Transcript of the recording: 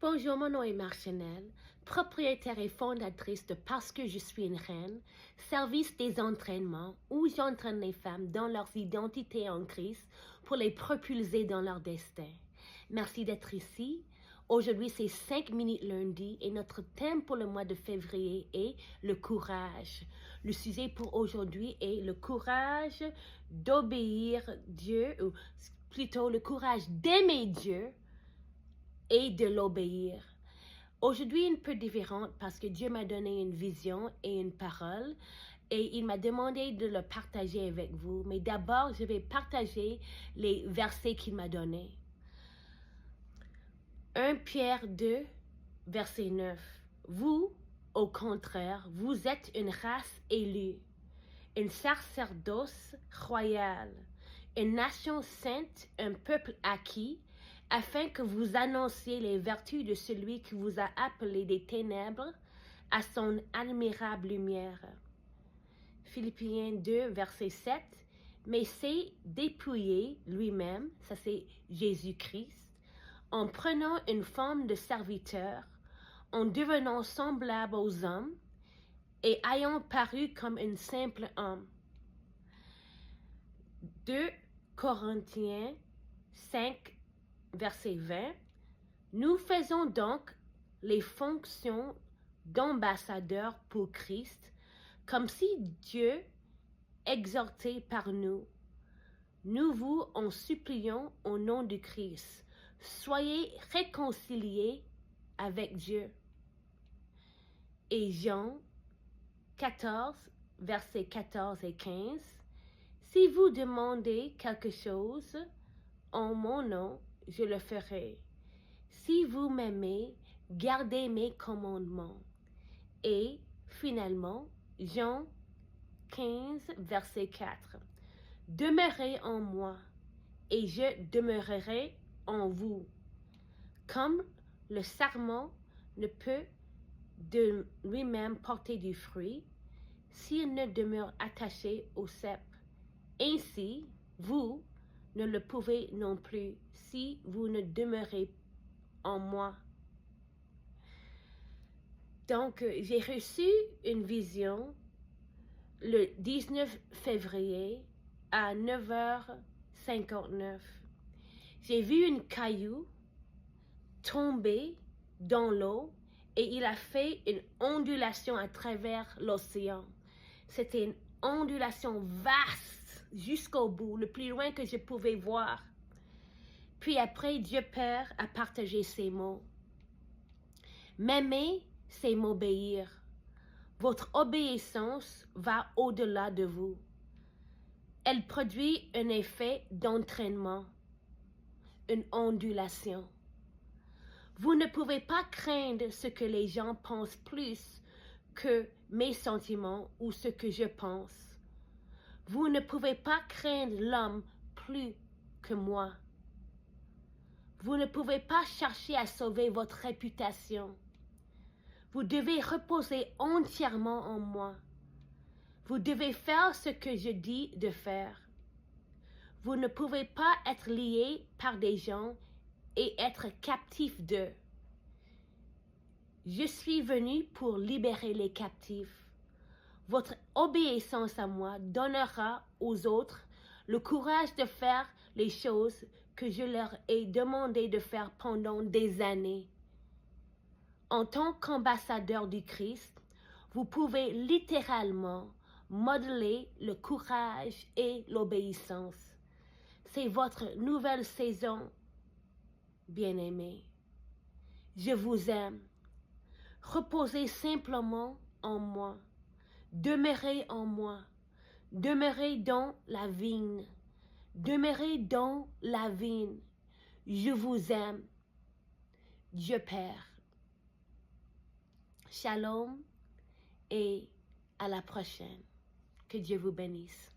Bonjour, mon nom est Marchanel, propriétaire et fondatrice de Parce que je suis une reine, service des entraînements où j'entraîne les femmes dans leur identité en Christ pour les propulser dans leur destin. Merci d'être ici. Aujourd'hui, c'est 5 minutes lundi et notre thème pour le mois de février est le courage. Le sujet pour aujourd'hui est le courage d'obéir Dieu, ou plutôt le courage d'aimer Dieu et de l'obéir. Aujourd'hui, un peu différente parce que Dieu m'a donné une vision et une parole et il m'a demandé de le partager avec vous. Mais d'abord, je vais partager les versets qu'il m'a donnés. 1 Pierre 2, verset 9. Vous, au contraire, vous êtes une race élue, un sacerdoce royal, une nation sainte, un peuple acquis, afin que vous annonciez les vertus de celui qui vous a appelé des ténèbres à son admirable lumière. Philippiens 2, verset 7. Mais c'est dépouiller lui-même, ça c'est Jésus-Christ, en prenant une forme de serviteur, en devenant semblable aux hommes et ayant paru comme un simple homme. 2 Corinthiens 5, verset 20. Nous faisons donc les fonctions d'ambassadeurs pour Christ, comme si Dieu exhortait par nous. Nous vous en supplions au nom de Christ. Soyez réconciliés avec Dieu. Et Jean 14, versets 14 et 15. Si vous demandez quelque chose en mon nom, je le ferai. Si vous m'aimez, gardez mes commandements. Et finalement, Jean 15, verset 4. Demeurez en moi, et je demeurerai en vous. Comme le sarment ne peut de lui-même porter du fruit, s'il ne demeure attaché au cep. Ainsi, vous ne le pouvez non plus si vous ne demeurez en moi. Donc, j'ai reçu une vision le 19 février à 9h59. J'ai vu une caillou tomber dans l'eau et il a fait une ondulation à travers l'océan. C'était une ondulation vaste jusqu'au bout, le plus loin que je pouvais voir. Puis après, Dieu Père a partagé ces mots. M'aimer, c'est m'obéir. Votre obéissance va au-delà de vous. Elle produit un effet d'entraînement, une ondulation. Vous ne pouvez pas craindre ce que les gens pensent plus que mes sentiments ou ce que je pense. Vous ne pouvez pas craindre l'homme plus que moi. Vous ne pouvez pas chercher à sauver votre réputation. Vous devez reposer entièrement en moi. Vous devez faire ce que je dis de faire. Vous ne pouvez pas être lié par des gens et être captif d'eux. Je suis venu pour libérer les captifs. Votre obéissance à moi donnera aux autres le courage de faire les choses que je leur ai demandé de faire pendant des années. En tant qu'ambassadeur du Christ, vous pouvez littéralement modeler le courage et l'obéissance. C'est votre nouvelle saison, bien-aimés. Je vous aime. Reposez simplement en moi. Demeurez en moi. Demeurez dans la vigne. Demeurez dans la vigne. Je vous aime. Dieu Père. Shalom et à la prochaine. Que Dieu vous bénisse.